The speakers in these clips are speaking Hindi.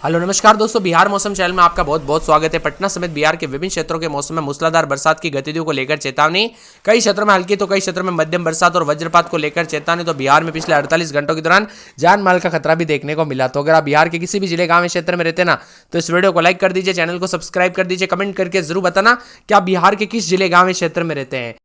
हेलो नमस्कार दोस्तों, बिहार मौसम चैनल में आपका बहुत बहुत स्वागत है। पटना समेत बिहार के विभिन्न क्षेत्रों के मौसम में मूसलाधार बरसात की गतिविधियों को लेकर चेतावनी। कई क्षेत्रों में हल्की तो कई क्षेत्रों में मध्यम बरसात और वज्रपात को लेकर चेतावनी। तो बिहार में पिछले 48 घंटों के दौरान जान माल का खतरा भी देखने को मिला। तो अगर आप बिहार के किसी भी जिले गांव क्षेत्र में रहते ना, तो इस वीडियो को लाइक कर दीजिए, चैनल को सब्सक्राइब कर दीजिए, कमेंट करके जरूर बताना कि आप बिहार के किस जिले गांव क्षेत्र में रहते हैं।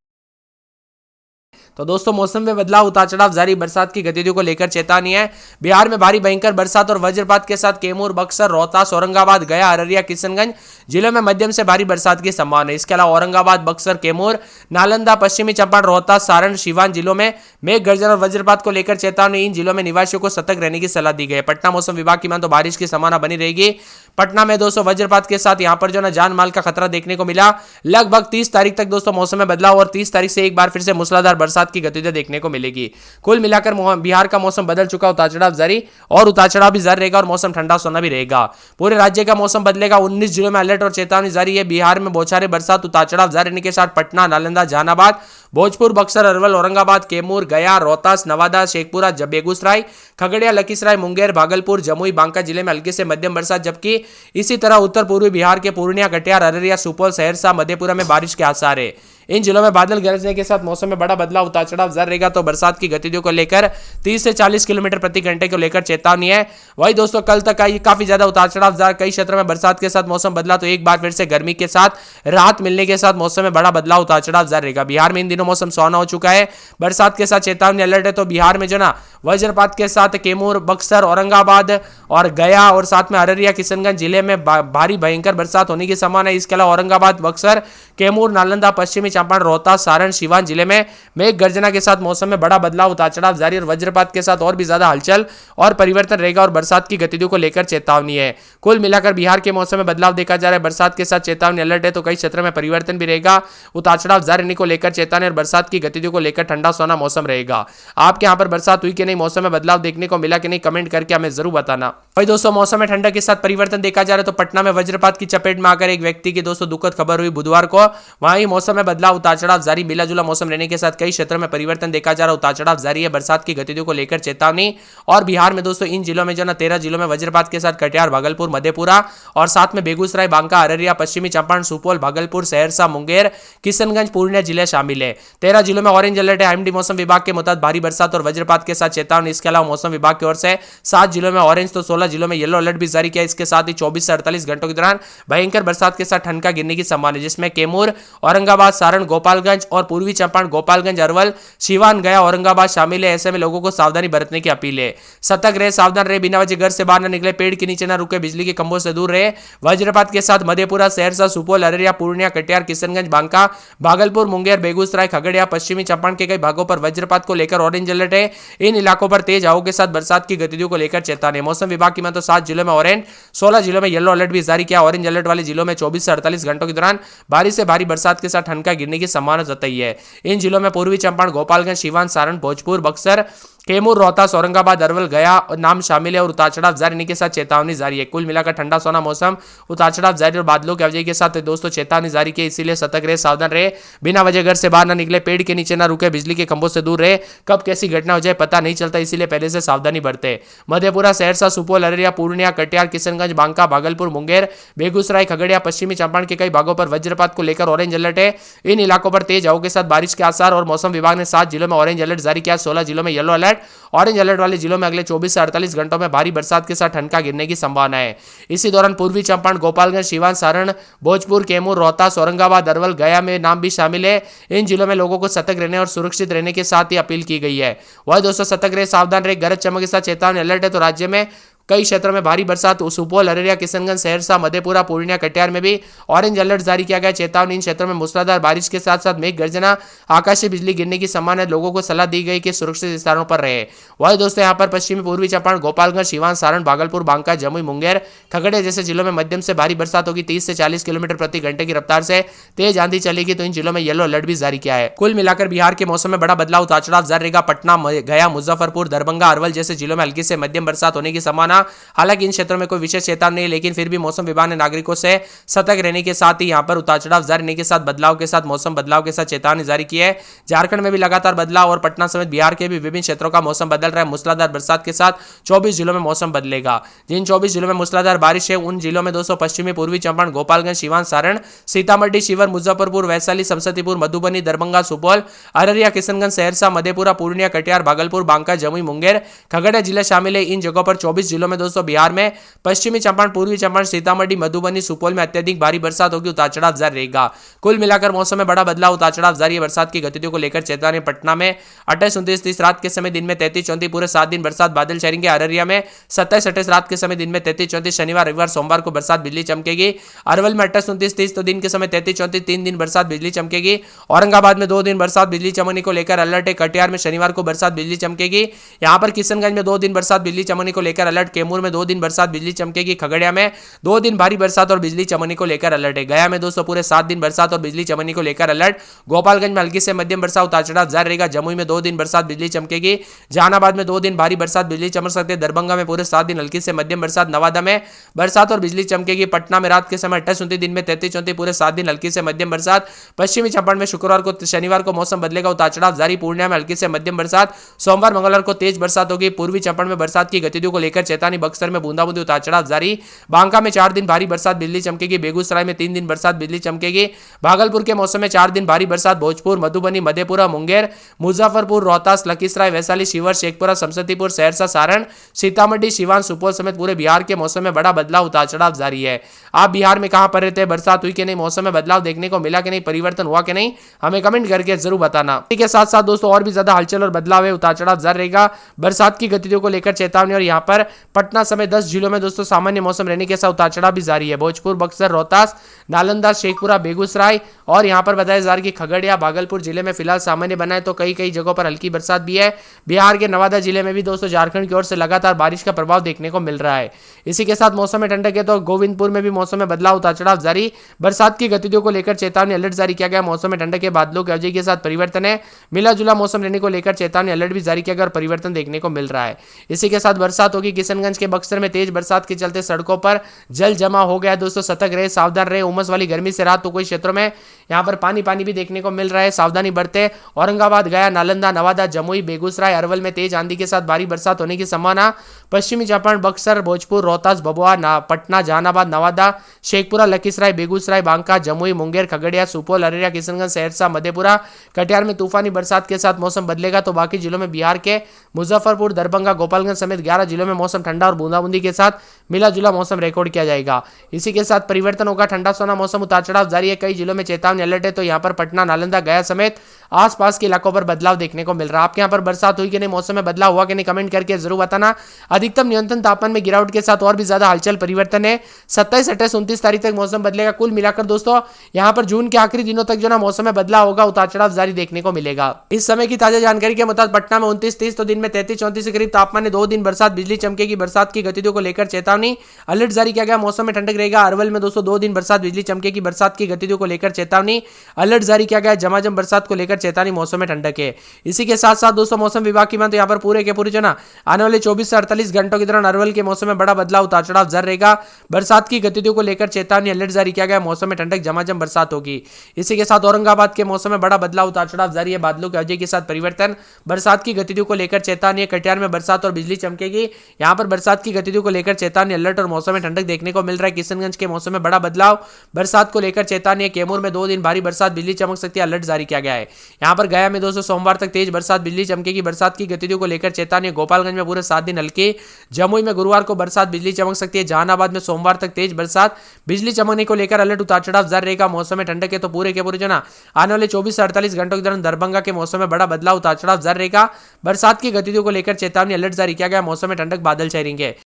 तो दोस्तों, मौसम में बदलाव, उतार चढ़ाव जारी, बरसात की गतिविधियों को लेकर चेतावनी है। बिहार में भारी भयंकर बरसात और वज्रपात के साथ कैमूर, बक्सर, रोहतास, औरंगाबाद, गया, अररिया, किशनगंज जिलों में मध्यम से भारी बरसात की संभावना है। इसके अलावा औरंगाबाद, बक्सर, कैमूर, नालंदा, पश्चिमी चंपारण, रोहतास, सारण, सीवान जिलों में मेघ गर्जन और वज्रपात को लेकर चेतावनी। इन जिलों में निवासियों को सतर्क रहने की सलाह दी गई है। पटना मौसम विभाग की मान तो बारिश की संभावना बनी रहेगी। पटना में दोस्तों वज्रपात के साथ यहां पर जो ना जान माल का खतरा देखने को मिला। लगभग 30 तारीख तक दोस्तों मौसम में बदलाव और 30 तारीख से एक बार फिर से मूसलाधार बरसात की गतिविधियां देखने को मिलेगी। कुल मिलाकर बिहार का मौसम बदल चुका, उतार चढ़ाव जारी और उतार चढ़ाव भी जारी रहेगा और मौसम ठंडा सोना भी रहेगा। पूरे राज्य का मौसम बदलेगा। 19 जिलों में अलर्ट और चेतावनी जारी है। बिहार में बौछारें, बरसात, उतार चढ़ाव जारी रहने के साथ पटना, नालंदा, जहानाबाद, भोजपुर, बक्सर, अरवल, औरंगाबाद, कैमूर, गया, रोहतास, नवादा, शेखपुरा, बेगूसराय, खगड़िया, लखीसराय, मुंगेर, भागलपुर, जमुई, बांका जिले में हल्की से मध्यम बरसात, जबकि इसी तरह उत्तर पूर्वी बिहार के पूर्णिया, कटिहार, अररिया, सुपौल, सहरसा, मधेपुरा में बारिश के आसार है। इन जिलों में बादल गरजने के साथ मौसम में बड़ा बदलाव, उतार चढ़ाव जारी रहेगा। तो बरसात की गतिविधियों को लेकर 30 से 40 किलोमीटर प्रति घंटे को लेकर चेतावनी है। वही दोस्तों, कल तक काफी ज्यादा उतार चढ़ाव जारी, कई क्षेत्रों में बरसात के साथ मौसम बदला, तो एक बार फिर से गर्मी के साथ राहत मिलने के साथ मौसम में बड़ा बदलाव, उतार चढ़ाव जारी रहेगा। बिहार में इन दिनों मौसम सुहाना हो चुका है। बरसात के साथ चेतावनी अलर्ट है। तो बिहार में जो ना वज्रपात के साथ कैमूर, बक्सर, औरंगाबाद और गया और साथ में अररिया, किशनगंज जिले में भारी भयंकर बरसात होने की संभावना है। इसके अलावा औरंगाबाद, बक्सर, कैमूर, नालंदा, पश्चिमी चंपारण, रोहतास, सारण, सीवान जिले में मेघ गर्जना के साथ मौसम में बड़ा बदलाव, उतार चढ़ाव जारी और वज्रपात के साथ और भी ज्यादा हलचल और परिवर्तन रहेगा और बरसात की गतिविधियों को लेकर चेतावनी है। कुल मिलाकर बिहार के मौसम में बदलाव देखा जा रहा है। बरसात के साथ चेतावनी अलर्ट है। तो कई क्षेत्रों में परिवर्तन भी रहेगा। उतार चढ़ाव जारी रहने को लेकर चेतावनी और बरसात की गतिविधियों को लेकर ठंडा सोना मौसम रहेगा। आपके यहाँ पर बरसात हुई कि नहीं, मौसम में बदलाव देखने को मिला कि नहीं, कमेंट करके हमें जरूर बताना। भाई दोस्तों, मौसम में ठंडा के साथ परिवर्तन देखा जा रहा है। तो पटना में वज्रपात की चपेट में आकर एक व्यक्ति की दोस्तों दुखद खबर हुई बुधवार को। वहीं मौसम में बदलाव, उतार चढ़ाव जारी, मिला जुला मौसम रहने के साथ कई क्षेत्रों में परिवर्तन देखा जा रहा है। उतार चढ़ाव जारी है। बरसात की गतिविधियों को लेकर चेतावनी। और बिहार में दोस्तों इन जिलों में जो ना 13 जिलों में वज्रपात के साथ कटिहार, भागलपुर, मधेपुरा और साथ में बेगूसराय, बांका, अररिया, पश्चिमी चंपारण, सुपौल, भागलपुर, सहरसा, मुंगेर, किशनगंज, पूर्णिया जिले शामिल है। 13 जिलों में ऑरेंज अलर्ट है। आईएमडी मौसम विभाग के मुताबिक भारी बरसात और वज्रपात के साथ चेतावनी। इसके अलावा मौसम विभाग की ओर से 7 जिलों में ऑरेंज तो 16 जिलों में येलो अलर्ट भी जारी किया। इसके साथ ही 24 से 48 घंटों के दौरान भयंकर बरसात के साथ ठनका गिरने की संभावना है, जिसमें कैमूर, औरंगाबाद, सारण, गोपालगंज और पूर्वी चंपारण, गोपालगंज, अरवल, सीवान, गया, औरंगाबाद शामिल है। ऐसे में लोगों को सावधानी बरतने की अपील है। सतर्क रहे, सावधान रहे, बिना वजह घर से बाहर न निकले, पेड़ के नीचे न रुके, बिजली के खंभों से दूर रहे। वज्रपात के साथ मधेपुरा, सहरसा, सुपौल, अररिया, पूर्णिया, कटिहार, किशनगंज, बांका, भागलपुर, मुंगेर, बेगूसराय, खगड़िया, पश्चिमी चंपारण के कई भागों पर वज्रपात को लेकर ऑरेंज अलर्ट है। इन इलाकों पर तेज हवाओं के साथ बरसात की गतिविधियों को लेकर चेतावनी। मौसम विभाग की माने तो 7 जिलों में ऑरेंज, 16 जिलों में येलो अलर्ट भी जारी किया। ऑरेंज अलर्ट वाले जिलों में 24 से 48 घंटों के दौरान बारिश से भारी बरसात के साथ ठनका गिरने की संभावना जताई है। इन जिलों में पूर्वी चंपारण, गोपालगंज, सीवान, सारण, भोजपुर, बक्सर, कैमूर, रोहतास, औरंगाबाद, अरवल, गया नाम शामिल है और उतार चढ़ाव जारी रहने के साथ चेतावनी जारी है। कुल मिलाकर ठंडा सोना मौसम, उतार चढ़ाव जारी और बादलों की आवाजाही के साथ दोस्तों चेतावनी जारी की। इसीलिए सतर्क रहे, सावधान रहे, बिना वजह घर से बाहर न निकले, पेड़ के नीचे न रुके, बिजली के खंभों से दूर रहे। कब कैसी घटना हो जाए पता नहीं चलता, इसीलिए पहले से सावधानी बरते। मधेपुरा, सहरसा, सुपौल, अररिया, पूर्णिया, कटिहार, किशनगंज, बांका, भागलपुर, मुंगेर, बेगूसराय, खगड़िया, पश्चिमी चंपारण के कई भागों पर वज्रपात को लेकर ऑरेंज अलर्ट है। इन इलाकों पर तेज हवाओं के साथ बारिश के आसार और मौसम विभाग ने 7 जिलों में ऑरेंज अलर्ट जारी किया। 16 जिलों में येलो अलर्ट। ऑरेंज अलर्ट वाले जिलों में अगले 24 से 48 घंटों में भारी बरसात के साथ ठनका गिरने की संभावना है। इसी दौरान पूर्वी चंपारण, गोपालगंज, सीवान, सारण, भोजपुर, कैमूर, रोहतास, औरंगाबाद, अरवल, गया में नाम भी शामिल है। इन जिलों में लोगों को सतर्क रहने और सुरक्षित रहने के साथ ही अपील की गई है। वह दोस्तों सतर्क रहे, सावधान रहे, गरज चमक के साथ चेतावनी अलर्ट है। तो राज्य में कई क्षेत्रों में भारी बरसात, सुपौल, अररिया, किशनगंज, सहरसा, मधेपुरा, पूर्णिया, कटिहार में भी ऑरेंज अलर्ट जारी किया गया। चेतावनी। इन क्षेत्रों में मूसलाधार बारिश के साथ साथ मेघ गर्जना, आकाशीय बिजली गिरने की संभावना है। लोगों को सलाह दी गई कि सुरक्षित स्थानों पर रहे। वही दोस्तों यहाँ पर पश्चिमी पूर्वी चंपारण, गोपालगंज, सीवान, सारण, भागलपुर, बांका, जमुई, मुंगेर, खगड़िया जैसे जिलों में मध्यम से भारी बरसात होगी। 30 से 40 किलोमीटर प्रति घंटे की रफ्तार से तेज आंधी चलेगी। तो इन जिलों में येलो अलर्ट भी जारी किया है। कुल मिलाकर बिहार के मौसम में बड़ा बदलाव, उतार चढ़ाव जारी रहेगा। पटना, गया, मुजफ्फरपुर, दरभंगा, अरवल जैसे जिलों में हल्की से मध्यम बरसात होने की संभावना। संभावना। हालांकि इन क्षेत्रों में कोई विशेष चेतावनी नहीं, लेकिन फिर भी मौसम विभाग ने नागरिकों से सतर्क रहने के साथ ही यहां पर उतार चढ़ाव जारी रहने के साथ बदलाव के साथ मौसम बदलाव के साथ चेतावनी जारी की है। झारखंड में भी लगातार बदलाव और पटना समेत बिहार के भी विभिन्न क्षेत्रों का मौसम बदल रहा है। मूसलाधार बरसात के साथ 24 जिलों में मौसम बदलेगा। जिन 24 जिलों में मूसलाधार बारिश है उन जिलों में दोस्तों पश्चिमी पूर्वी चंपारण, गोपालगंज, सिवान, सारण, सीतामढ़ी, शिवहर, मुजफ्फरपुर, वैशाली, समस्तीपुर, मधुबनी, दरभंगा, सुपौल, अररिया, किशनगंज, सहरसा, मधेपुरा, पूर्णिया, कटिहार, भागलपुर, बांका, जमुई, मुंगेर, खगड़िया जिला शामिल है। इन जगहों पर 24 जिलों में दोस्तों बिहार में पश्चिमी चंपारण, पूर्वी चंपारण, सीतामढ़ी, मधुबनी, सुपौल में अत्यधिक भारी बरसात होगी, उतार चढ़ाव जारी रहेगा। कुल मिलाकर मौसम में बड़ा बदलाव, उतार चढ़ाव जारी है। बरसात की गतिविधियों को लेकर चेतावनी। पटना में 28, 29, 30 रात के समय दिन में 33, 34 पूरे 7 दिन बरसात बादल छाएंगे। अररिया में 27, 28 रात के समय दिन में 33, 34 शनिवार, रविवार, सोमवार को बरसात बिजली चमकेगी। अरवल में 28, 29, 30 तो दिन के समय 33, 34 3 दिन बरसात बिजली चमकेगी। औरंगाबाद में 2 दिन बरसात बिजली चमकने को लेकर अलर्ट है। कटिहार में शनिवार को बरसात बिजली चमकेगी। यहां पर किशनगंज में 2 दिन बरसात बिजली चमकने को लेकर अलर्ट। कैमूर में 2 दिन बरसात बिजली चमकेगी। खगड़िया में 2 दिन भारी बरसात और बिजली चमकने को लेकर अलर्ट है। गया में दोस्तों पूरे 7 दिन बरसात और बिजली चमकने को लेकर अलर्ट। गोपालगंज में हल्की से मध्यम बरसात, उतार चढ़ाव जारी रहेगा। जमुई में 2 दिन बरसात बिजली चमकेगी। जहानाबाद में 2 दिन भारी बरसात बिजली चमक सकती है। दरभंगा में पूरे 7 दिन हल्की से मध्यम बरसात। नवादा में बरसात और बिजली चमकेगी। पटना में रात के समय 28, 29 दिन में 33, 34 पूरे 7 दिन हल्की से मध्यम बरसात। पश्चिमी चंपारण में शुक्रवार को शनिवार को मौसम बदलेगा, उतार चढ़ाव जारी। पूर्णिया में हल्की से मध्यम बरसात। सोमवार मंगलवार को तेज बरसात होगी। पूर्वी चंपारण में बरसात की गतिविधियों को लेकर चेतावनी। बक्सर में बूंदाबूंदी, उतार चढ़ाव जारी। बांका में 4 दिन भारी बरसात बिजली चमकेगी। बेगूसराय में 3 दिन बरसात बिजली चमकेगी। भागलपुर के मौसम में 4 दिन भारी बरसात। भोजपुर, मधुबनी, मधेपुरा, मुंगेर, मुजफ्फरपुर, रोहतास, लखीसराय, वैशाली, शिवहर, शेखपुरा, समस्तीपुर, सहरसा, सारण, सीतामढ़ी, सिवान, सुपौल समेत पूरे बिहार के मौसम में बड़ा बदलाव, उतार चढ़ाव जारी है। आप बिहार में कहां पर रहते हैं? बरसात हुई कि नहीं? मौसम में बदलाव देखने को मिला कि नहीं? परिवर्तन हुआ कि नहीं? हमें कमेंट करके जरूर बताना। इसी के साथ साथ दोस्तों और भी ज्यादा हलचल और बदलाव है, उतार चढ़ाव जारी रहेगा। बरसात की गतिविधियों को लेकर चेतावनी। और यहां पर पटना समेत 10 जिलों में दोस्तों सामान्य मौसम रहने के साथ उतार चढ़ाव भी जारी है। भोजपुर, बक्सर, रोहतास, नालंदा, शेखपुरा, बेगूसराय और यहां पर बताया जा रहा है कि खगड़िया, भागलपुर जिले में फिलहाल सामान्य बना है, तो कई कई जगहों पर हल्की बरसात भी है। बिहार के नवादा जिले में भी दोस्तों झारखंड की ओर से लगातार बारिश का प्रभाव देखने को मिल रहा है। इसी के साथ मौसम में ठंडक है, तो गोविंदपुर में भी मौसम में बदलाव, उतार चढ़ाव जारी। बरसात की गतिविधियों को लेकर चेतावनी, अलर्ट जारी किया गया। मौसम में ठंडक के बादलों की अवधि के साथ परिवर्तन है। मिला जुला मौसम रहने को लेकर चेतावनी, अलर्ट भी जारी किया गया और परिवर्तन देखने को मिल रहा है। इसी के साथ बरसात होगी। किशनगंज के बक्सर में तेज बरसात के चलते सड़कों पर जल जमा हो गया। दोस्तों सतर्क रहे, सावधान रहे। उमस वाली गर्मी से राहत, तो कोई क्षेत्रों में यहाँ पर पानी पानी भी देखने को मिल रहा है, सावधानी बरते। औरंगाबाद, गया, नालंदा, नवादा, जमुई, बेगूसराय, अरवल में तेज आंधी के साथ भारी बरसात होने की संभावना। पश्चिमी चंपारण, बक्सर, भोजपुर, रोहतास, भभुआ, पटना, जहानाबाद, नवादा, शेखपुरा, लखीसराय, बेगूसराय, बांका, जमुई, मुंगेर, खगड़िया, सुपौल, अररिया, किशनगंज, सहरसा, मधेपुरा, कटिहार में तूफानी बरसात के साथ मौसम बदलेगा। तो बाकी जिलों में बिहार के मुजफ्फरपुर, दरभंगा, गोपालगंज समेत 11 जिलों में मौसम ठंडा और बूंदाबूंदी के साथ मिला जुला मौसम रिकॉर्ड किया जाएगा। इसी के साथ परिवर्तन होगा, ठंडा सोना मौसम, उतार चढ़ाव जारी है। कई जिलों में चेतावनी, अलर्ट है, तो यहाँ पर पटना, नालंदा, गया समेत आसपास के इलाकों पर बदलाव देखने को मिल रहा है। आपके यहाँ पर बरसात हुई कि नहीं? मौसम में बदलाव हुआ कि नहीं? कमेंट करके जरूर बताना। अधिकतम न्यूनतम तापमान में गिरावट के साथ और भी ज्यादा हलचल परिवर्तन है। 27, 28, 29 तारीख तक मौसम बदलेगा। कुल मिलाकर दोस्तों यहाँ पर जून के आखिरी दिनों तक जो ना मौसम में बदलाव होगा, उतार चढ़ाव जारी देखने को मिलेगा। इस समय की ताजा जानकारी के मुताबिक पटना में 29, 30 तो दिन में 33, 34 के करीब तापमान है। 2 दिन बरसात बिजली चमकेगी। बरसात की गतिविधियों को लेकर चेतावनी, अलर्ट जारी किया गया। मौसम में ठंडक रहेगा। अरवल में दोस्तों 2 दिन बरसात बिजली चमकेगी। बरसात की गतिविधियों को लेकर चेतावनी, अलर्ट जारी किया गया। झमाझम बरसात को लेकर चेतावनी, मौसम में ठंडक है। इसी के साथ साथ दोस्तों मौसम विभाग की माने यहाँ पर पूरे के पूरे जो ना आने वाले 24 से 48 घंटों के दौरान अरवल के मौसम में बड़ा बदलाव, उतार चढ़ाव जारी रहेगा। बरसात की गतिविधियों को लेकर चेतावनी, अलर्ट जारी किया गया। मौसम में ठंडक, झमाझम बरसात होगी। इसी के साथ औरंगाबाद के मौसम में बड़ा बदलाव, उतार चढ़ाव जारी है। बादलों की अवधि के साथ परिवर्तन। बरसात की गतिविधियों को लेकर चेतावनी। कटिहार में बरसात और बिजली चमकेगी। यहाँ पर बरसात की गतिविधियों को लेकर चेतावनी, अलर्ट और मौसम में ठंडक देखने को मिल रहा है। किशनगंज के मौसम में बड़ा बदलाव, बरसात को लेकर चेतावनी। कैमूर में 2 दिन भारी बरसात बिजली चमक सकती है, अलर्ट जारी किया गया है। यहाँ पर गया में दोस्तों सोमवार तक तेज बरसात बिजली चमकेगी। बरसात की गतिविधियों को लेकर चेतावनी। गोपालगंज में पूरे 7 दिन हल्की। जमुई में गुरुवार को बरसात बिजली चमक सकती है। जहानाबाद में सोमवार तक तेज बरसात बिजली चमकने को लेकर अलर्ट, उतार चढ़ाव जारी रहेगा। मौसम में ठंडक है, तो पूरे के पूरे जो ना आने वाले 24 से 48 घंटों के दौरान दरभंगा के मौसम में बड़ा बदलाव, उतार चढ़ाव जारी रहेगा। बरसात की गतिविधियों को लेकर चेतावनी, अलर्ट जारी किया गया। मौसम में ठंडक, बादल छाएंगे।